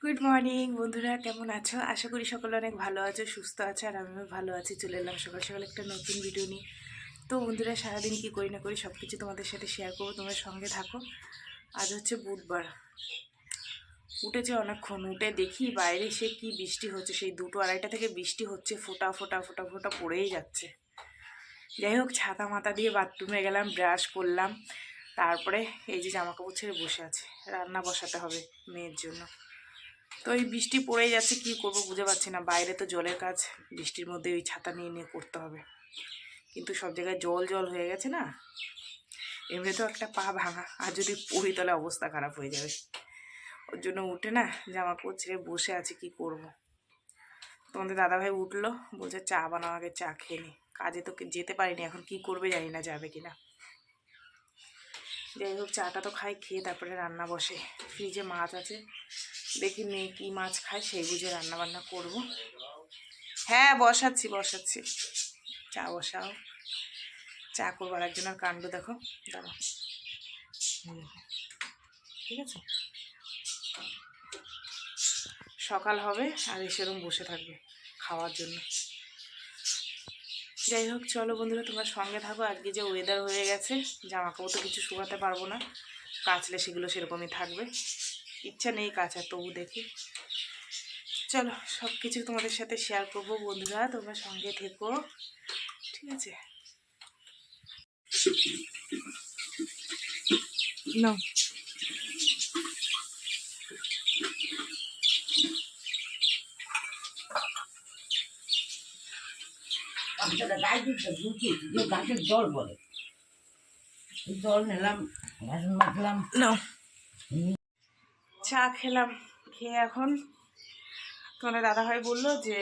Good morning বন্ধুরা, কেমন আছো? আশা করি সকলে অনেক ভালো আছো, সুস্থ আছো, আর আমিও ভালো আছি। চলে এলাম সকাল সকাল একটা নতুন ভিডিও নিয়ে। তো বন্ধুরা, সারাদিন কি করি না করি সব কিছু তোমাদের সাথে শেয়ার করবো, তোমরা সঙ্গে থাকো। আজ হচ্ছে বুধবার। উঠেছে অনেকক্ষণ, উঠে দেখি বাইরে সে কি বৃষ্টি হচ্ছে। সেই 2টো-2:30 থেকে বৃষ্টি হচ্ছে, ফোঁটা ফোঁটা ফোঁটা ফোঁটা পড়েই যাচ্ছে। যাই হোক, ছাতা মাথা দিয়ে বাথরুমে গেলাম, ব্রাশ করলাম, তারপরে এই যে জামাকাপড় ছেড়ে বসে আছে, রান্না বসাতে হবে মেয়ের জন্য। তো এই বৃষ্টি পড়েই যাচ্ছে, কি করব বুঝে পাচ্ছি না। বাইরে তো জলের কাজ, বৃষ্টির মধ্যে ওই ছাতা নিয়ে নিয়ে করতে হবে, কিন্তু সব জায়গায় জল জল হয়ে গেছে না। এমনি তো একটা পা ভাঙা, আর যদি পড়ি তাহলে অবস্থা খারাপ হয়ে যাবে। ওর জন্য উঠে না জামা কাপড় ছেড়ে বসে আছি, কি করব। তোমাদের দাদাভাই উঠলো, বলছে চা বানাও, আগে চা খেয়ে নি। কাজে তো যেতে পারিনি, এখন কি করবে জানি না, যাবে কিনা। যাই হোক, চাটা তো খাই, খেয়ে তারপরে রান্না বসে। ফ্রিজে মাছ আছে, দেখি মেয়ে কী মাছ খায় সেই বুঝে রান্না বান্না করব। হ্যাঁ, বসাচ্ছি বসাচ্ছি, চা বসাও। চা করবার একজনের কাণ্ড দেখো, দাঁড়াও। ঠিক আছে, সকাল হবে আর সেরকম বসে থাকবে খাওয়ার জন্য। যাই হোক, চলো বন্ধুরা, তোমরা সঙ্গে থাকো। আজকে যে ওয়েদার হয়ে গেছে, জামা কাপড় তো কিছু শুকাতে পারবো না, কাচলে সেগুলো সেরকমই থাকবে। ইচ্ছা নেই কাচার, তবু দেখি। চলো, সব কিছু তোমাদের সাথে শেয়ার করবো বন্ধুরা, তোমরা সঙ্গে থেকো, ঠিক আছে? না, গাছের জল বলে, জল নিলাম, বাসন মাজলাম, চা খেলাম। খেয়ে এখন তোমাদের দাদাভাই বললো যে,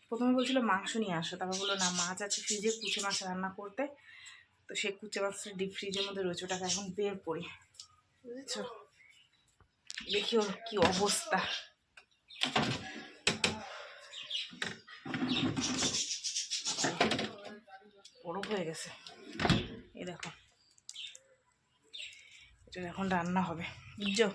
প্রথমে বলছিল মাংস নিয়ে আসো, তারপর বললো না, মাছ আছে ফ্রিজে, কুচে মাছ রান্না করতে। তো সেই কুচে মাছটা ডিপ ফ্রিজের মধ্যে রয়েছে, ওটাকে এখন বের করি, বুঝেছ? দেখি ওর কি অবস্থা। বরফ হয়ে গেছে, এই দেখো। এটা এখন রান্না হবে, বুঝছো?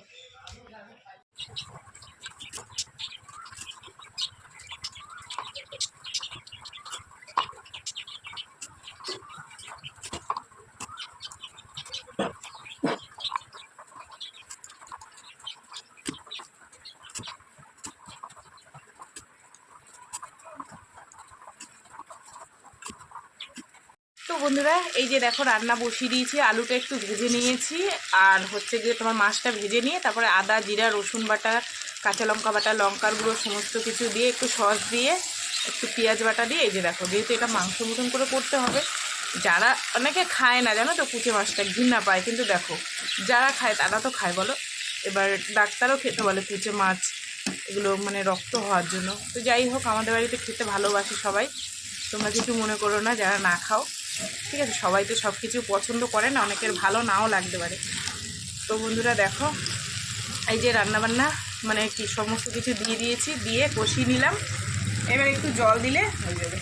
তো বন্ধুরা, এই যে দেখো রান্না বসিয়ে দিয়েছি, আলুটা একটু ভেজে নিয়েছি, আর হচ্ছে গিয়ে তোমার মাছটা ভেজে নিয়ে তারপরে আদা জিরা রসুন বাটা, কাঁচা লঙ্কা বাটা, লঙ্কার গুঁড়ো সমস্ত কিছু দিয়ে, একটু সস দিয়ে, একটু পেঁয়াজ বাটা দিয়ে, এই যে দেখো, যেহেতু এটা মাংস মতন করে করতে হবে, যারা অনেকে খায় না জানো তো কুচে মাছটা, ঘৃণা পায়, কিন্তু দেখো যারা খায় তারা তো খায় বলো। এবার ডাক্তারও খেতে বলে কুচে মাছ, এগুলো মানে রক্ত হওয়ার জন্য। তো যাই হোক, আমাদের বাড়িতে খেতে ভালোবাসে সবাই, তোমরা কিছু মনে করো না যারা না খাও, ঠিক আছে? সবাই তো সব কিছু পছন্দ করে না, অনেকের ভালো নাও লাগতে পারে। তো বন্ধুরা দেখো, এই যে রান্নাবান্না মানে কি সমস্ত কিছু দিয়ে দিয়েছি, দিয়ে কষিয়ে নিলাম। এবার একটু জল দিলে হয়ে যাবে।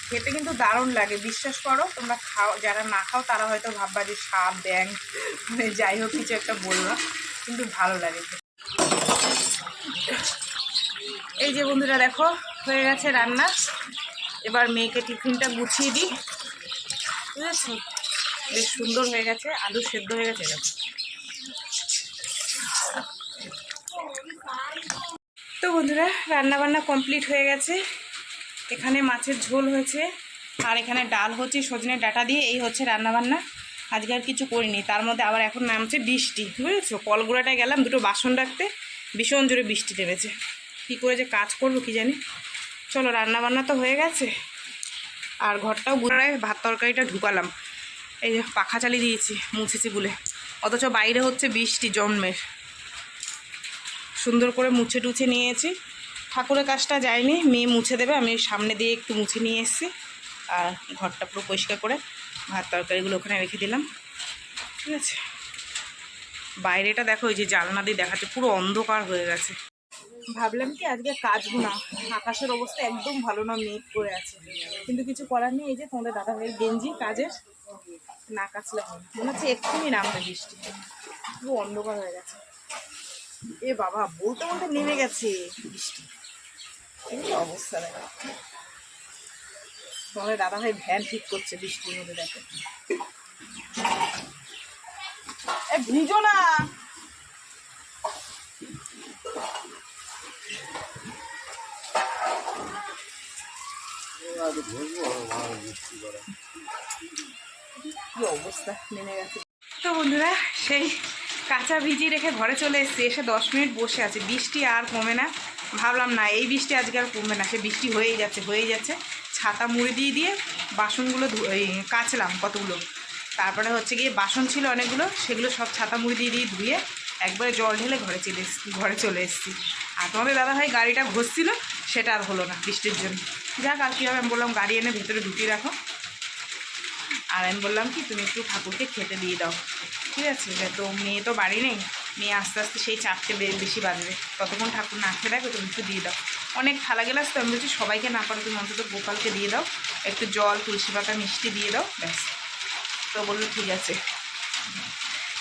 খেতে কিন্তু দারুণ লাগে, বিশ্বাস করো। তোমরা খাও, যারা না খাও তারা হয়তো ভাববা যে সাপ ব্যাং, মানে যাই হোক কিছু একটা বলবো, কিন্তু ভালো লাগে। এই যে বন্ধুরা দেখো, হয়ে গেছে রান্না। এবার মেয়েকে টিফিনটা গুছিয়ে দিই, বুঝেছো? বেশ সুন্দর হয়ে গেছে, আলু সেদ্ধ হয়ে গেছে দেখো। তো বন্ধুরা, রান্না বান্না কমপ্লিট হয়ে গেছে। এখানে মাছের ঝোল হয়েছে, আর এখানে ডাল হচ্ছে সজনের ডাঁটা দিয়ে। এই হচ্ছে রান্নাবান্না, আজকে আর কিছু করিনি। তার মধ্যে আবার এখন নামছে বৃষ্টি, বুঝেছো? কলগুড়াটায় গেলাম দুটো বাসন রাখতে, ভীষণ জোরে বৃষ্টি নেমেছে। কী করে যে কাজ করবো কি জানি। চলো, রান্নাবান্না তো হয়ে গেছে, আর ঘরটাও ঘুরায় ভাত তরকারিটা ঢুকালাম। এই যে পাখা চালিয়ে দিয়েছি, মুছেছি বলে, অথচ বাইরে হচ্ছে বৃষ্টি জন্মের। সুন্দর করে মুছে টুছে নিয়েছি। ঠাকুরের কাজটা যায়নি, মেয়ে মুছে দেবে, আমি সামনে দিয়ে একটু মুছে নিয়ে এসেছি। আর ঘরটা পুরো পরিষ্কার করে ভাত তরকারিগুলো ওখানে রেখে দিলাম, ঠিক আছে? বাইরেটা দেখো, ওই যে জানলা দিয়ে দেখাচ্ছে, পুরো অন্ধকার হয়ে গেছে। ভাবলাম কি আজকে কাচবো না, আকাশের অবস্থা একদম ভালো না, মেঘ করে আছে, কিন্তু কিছু করার নেই। এই যে তোমাদের দাদাভাইয়ের গেঞ্জি কাজের, না কাচলে হয়, মনে হচ্ছে এক্ষুনি নামবে বৃষ্টি, পুরো অন্ধকার হয়ে গেছে। এ বাবা, বলতে বলতে নেমে গেছে বৃষ্টি। এই তো অবস্থা দেখো। তোমাদের দাদা ভাই ভ্যান ঠিক করছে বৃষ্টির মধ্যে, দেখো। এ ভিজো না। কি অবস্থা, নেমে গেছে। তো বন্ধুরা, সেই কাঁচা ভিজিয়ে রেখে ঘরে চলে এসেছি। এসে 10 মিনিট বসে আছে, বৃষ্টি আর কমে না। ভাবলাম না, এই বৃষ্টি আজকে আর কমবে না, সে বৃষ্টি হয়েই যাচ্ছে। ছাতা মুড়ি দিয়ে দিয়ে বাসনগুলো কাচলাম কতগুলো। তারপরে হচ্ছে গিয়ে বাসন ছিল অনেকগুলো, সেগুলো সব ছাতা মুড়ি দিয়ে দিয়ে ধুয়ে একবারে জল ঢেলে ঘরে চলে এসেছি। আর তোমাদের দাদাভাই গাড়িটা ঘষছিল, সেটা আর হলো না বৃষ্টির জন্য। যাক, আর কী হবে, আমি বললাম গাড়ি এনে ভেতরে ঢুকিয়ে রাখো। আর আমি বললাম কি, তুমি একটু ঠাকুরকে খেতে দিয়ে দাও, ঠিক আছে। তো মেয়ে তো বাড়ি নেই, মেয়ে আস্তে আস্তে সেই 4টে বেশি বাজবে, ততক্ষণ ঠাকুর না খেয়ে রাখবে, তুমি একটু দিয়ে দাও। অনেক থালা গেলাস তো, আমি বলছি সবাইকে না পারো, তুমি অন্তত গোপালকে দিয়ে দাও, একটু জল, তুলসী পাতা, মিষ্টি দিয়ে দাও, ব্যাস। তো বললো ঠিক আছে।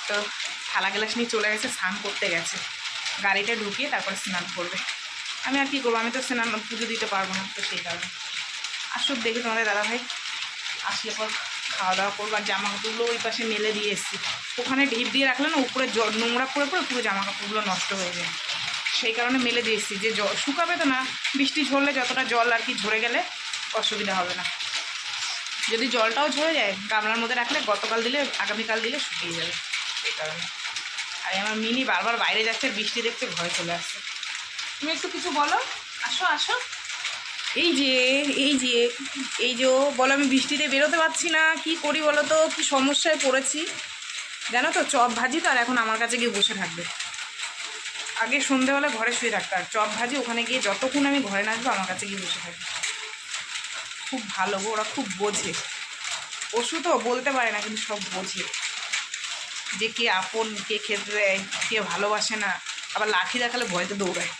তো থালা গ্লাস নিয়ে চলে গেছে, স্নান করতে গেছে। গাড়িটা ঢুকিয়ে তারপরে স্নান করবে। আমি আর কী করবো, আমি তো স্নান পুজো দিতে পারবো না, তো সেই কারণে। আসুক দেখি তোমাদের দাদাভাই, আসলে পর খাওয়া দাওয়া করবো। আর জামা কাপড়গুলো ওই পাশে মেলে দিয়ে এসেছি, ওখানে ঢিপ দিয়ে রাখলে না উপরে নোংরা পড়ে পড়ে পুরো জামা কাপড়গুলো নষ্ট হয়ে যায়, সেই কারণে মেলে দিয়ে এসেছি। যে জল শুকাবে তো না, বৃষ্টি ঝরলে যতটা জল আর কি ঝরে গেলে অসুবিধা হবে না। যদি জলটাও ঝরে যায়, গামলার মধ্যে রাখলে গতকাল দিলে আগামীকাল দিলে শুকিয়ে যাবে, সেই কারণে। আর আমার মিনি বারবার বাইরে যাচ্ছে, বৃষ্টি দেখতে ঘরে চলে আসছে। তুমি একটু কিছু বলো, আসো আসো। এই যে এই যে বলো, আমি বৃষ্টিতে বেরোতে পারছি না, কি করি বলো তো, কি সমস্যায় পড়েছি জানো তো। চপ ভাজি তো, আর এখন আমার কাছে গিয়ে বসে থাকবে। আগে সন্ধেবেলা ঘরে শুয়ে থাকতো, আর চপ ভাজি ওখানে গিয়ে যতক্ষণ আমি ঘরে নাচবো আমার কাছে গিয়ে বসে থাকবে। খুব ভালো গো, ওরা খুব বোঝে। পশু তো বলতে পারে না, কিন্তু সব বোঝে যে কে আপন, কে খেতে দেয়, কে ভালোবাসে না। আবার লাঠি দেখালে ভয়তে দৌড়ায়।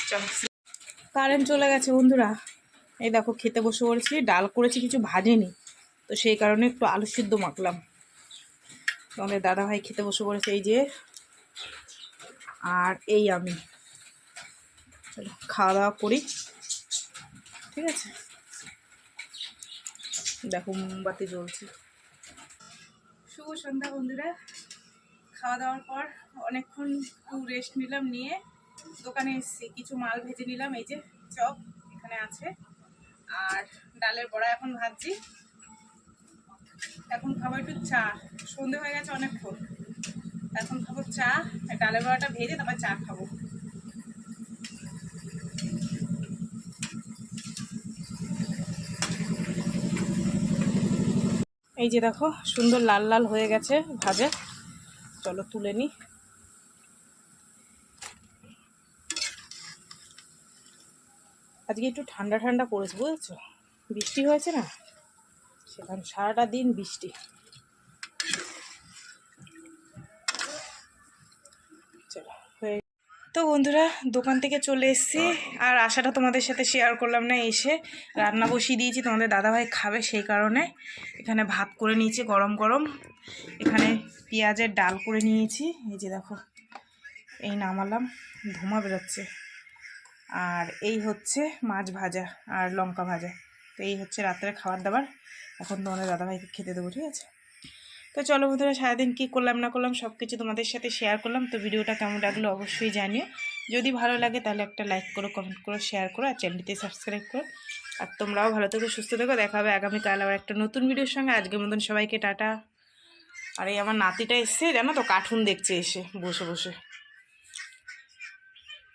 চল, কারেন্ট চলে গেছে বন্ধুরা। এই দেখো, খেতে বসে পড়েছি, ডাল করেছি, কিছু ভাজেনি, তো সেই কারণে একটু আলু সিদ্ধ মাখলাম। তোমাদের দাদাভাই খেতে বসে পড়েছে, এই যে। আর এই আমি, চলো খাওয়া দাওয়া করি, ঠিক আছে। দেখো মোমবাতি জ্বলছে। শুভ সন্ধ্যা বন্ধুরা। খাওয়া দাওয়ার পর অনেকক্ষণ একটু রেস্ট নিলাম, নিয়ে দোকানে এসেছি, কিছু মাল ভেজে নিলাম। এই যে চপ এখানে আছে, আর ডালের বড়া এখন ভাজছি। এখন খাবো একটু চা, সন্ধে হয়ে গেছে অনেকক্ষণ। এখন খাবো চা, ডালের বড়াটা ভেজে তারপর চা খাবো। এই যে দেখো, সুন্দর লাল লাল হয়ে গেছে ভাজা, চলো তুলে নিই। আজকে একটু ঠান্ডা ঠান্ডা পড়েছে, বুঝেছো, বৃষ্টি হয়েছে না, সেখানে সারাটা দিন বৃষ্টি। চলো হয়ে। তো বন্ধুরা, দোকান থেকে চলে এসেছি, আর আশাটা তোমাদের সাথে শেয়ার করলাম না। এসে রান্না বসিয়ে দিয়েছি, তোমাদের দাদাভাই খাবে, সেই কারণে এখানে ভাত করে নিয়েছি গরম গরম। এখানে পেঁয়াজের ডাল করে নিয়েছি, এই যে দেখো, এই নামালাম, ধোঁয়া বেরোচ্ছে। আর এই হচ্ছে মাছ ভাজা আর লঙ্কা ভাজা। তো এই হচ্ছে রাত্রে খাবার দাবার। এখন তোমাদের দাদাভাইকে খেতে দেবো, ঠিক আছে। তো চলো বন্ধুরা, সারাদিন কী করলাম না করলাম সব কিছু তোমাদের সাথে শেয়ার করলাম। তো ভিডিওটা কেমন লাগলো অবশ্যই জানিও। যদি ভালো লাগে তাহলে একটা লাইক করো, কমেন্ট করো, শেয়ার করো, আর চ্যানেলটি সাবস্ক্রাইব করো। আর তোমরাও ভালো থেকো, সুস্থ থেকো। দেখা হবে আগামীকাল আবার একটা নতুন ভিডিওর সঙ্গে। আজকের মতন সবাইকে টাটা। আর এই আমার নাতিটা এসছে জানো তো, কার্টুন দেখছে এসে বসে বসে।